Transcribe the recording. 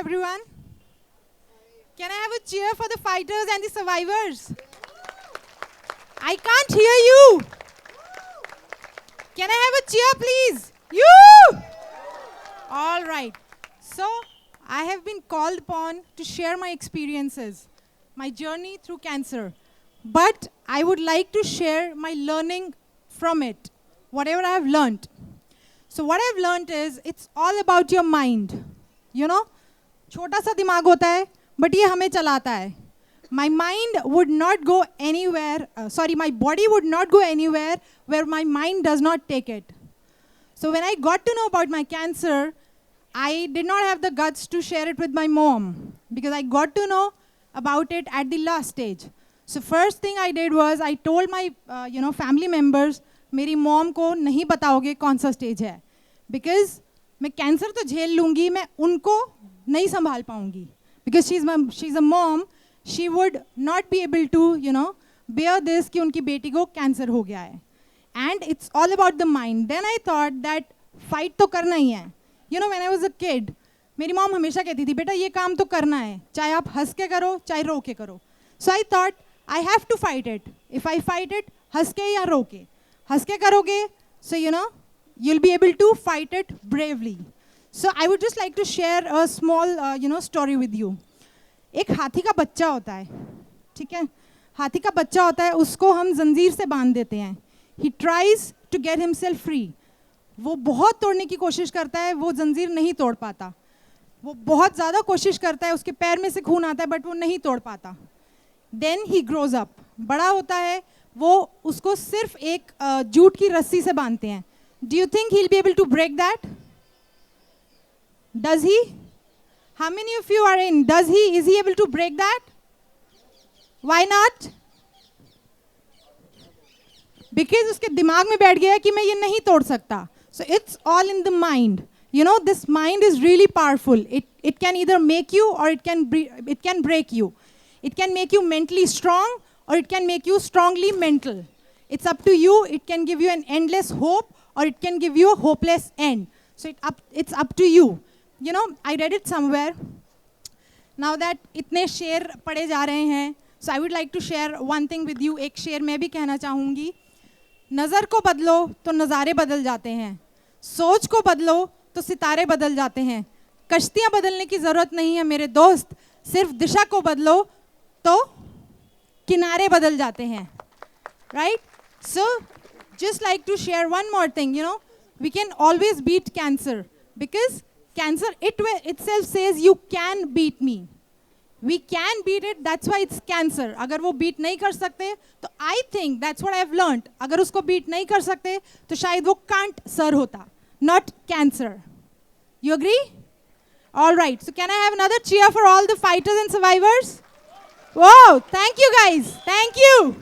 everyone. Can I have a cheer for the fighters and the survivors? I can't hear you. Can I have a cheer, please? You! All right. So, I have been called upon to share my experiences, my journey through cancer. But I would like to share my learning from it, whatever I have learned. So what I've learned is, it's all about your mind. You know, छोटा सा दिमाग होता है, but ये हमें चलाता है. My mind would not go anywhere, my body would not go anywhere where my mind does not take it. So when I got to know about my cancer, I did not have the guts to share it with my mom because I got to know about it at the last stage. So first thing I did was I told my family members, मेरी mom को नहीं बताओगे कौन सा stage है, because मैं cancer तो झेल लूँगी, मैं उनको नहीं संभाल पाऊँगी, because she is a mom, she would not be able to bear this कि उनकी बेटी को कैंसर हो गया है. And it's all about the mind. Then I thought that fight तो करना ही है. When I was a kid, मेरी मॉम हमेशा कहती थी, बेटा ये काम तो करना है, चाहे आप हंस के करो चाहे रो के करो. So I thought I have to fight it. If I fight it, हंस के या रो के. हंस के करोगे, so you'll be able to fight it bravely. So I would just like to share a small story with you. एक हाथी का बच्चा होता है, ठीक है? हाथी का बच्चा होता है, उसको हम जंजीर से बांध देते हैं. He tries to get himself free. वो बहुत तोड़ने की कोशिश करता है, वो जंजीर नहीं तोड़ पाता. वो बहुत ज़्यादा कोशिश करता है, उसके पैर में से खून आता है, बट वो नहीं तोड़ पाता. Then he grows up. बड़ा होता है, वो उसको सिर्फ एक जूट की रस्सी से बांधते हैं. Do you think he'll be able to break that? Does he? How many of you are in? Does he? Is he able to break that? Why not? Because उसके दिमाग में बैठ गया है कि मैं ये नहीं तोड़ सकता. So it's all in the mind. This mind is really powerful. It can either make you or it can break you. It can make you mentally strong or it can make you strongly mental. It's up to you. It can give you an endless hope or it can give you a hopeless end. So it's up to you. I read it somewhere. Now that इतने शेर पढ़े जा रहे हैं, so I would like to share one thing with you. एक शेर मैं भी कहना चाहूँगी. नज़र को बदलो तो नज़ारे बदल जाते हैं. सोच को बदलो तो सितारे बदल जाते हैं. कश्तियाँ बदलने की ज़रूरत नहीं है मेरे दोस्त. सिर्फ दिशा को बदलो तो किनारे बदल जाते हैं. Right? So, just like to share one more thing, we can always beat cancer because cancer itself says you can beat me. We can beat it, that's why it's cancer. अगर वो beat नहीं कर सकते, तो I think that's what I've learned. अगर उसको beat नहीं कर सकते, तो शायद वो can't सर होता, not cancer. You agree? All right. So can I have another cheer for all the fighters and survivors? Whoa, thank you guys. Thank you.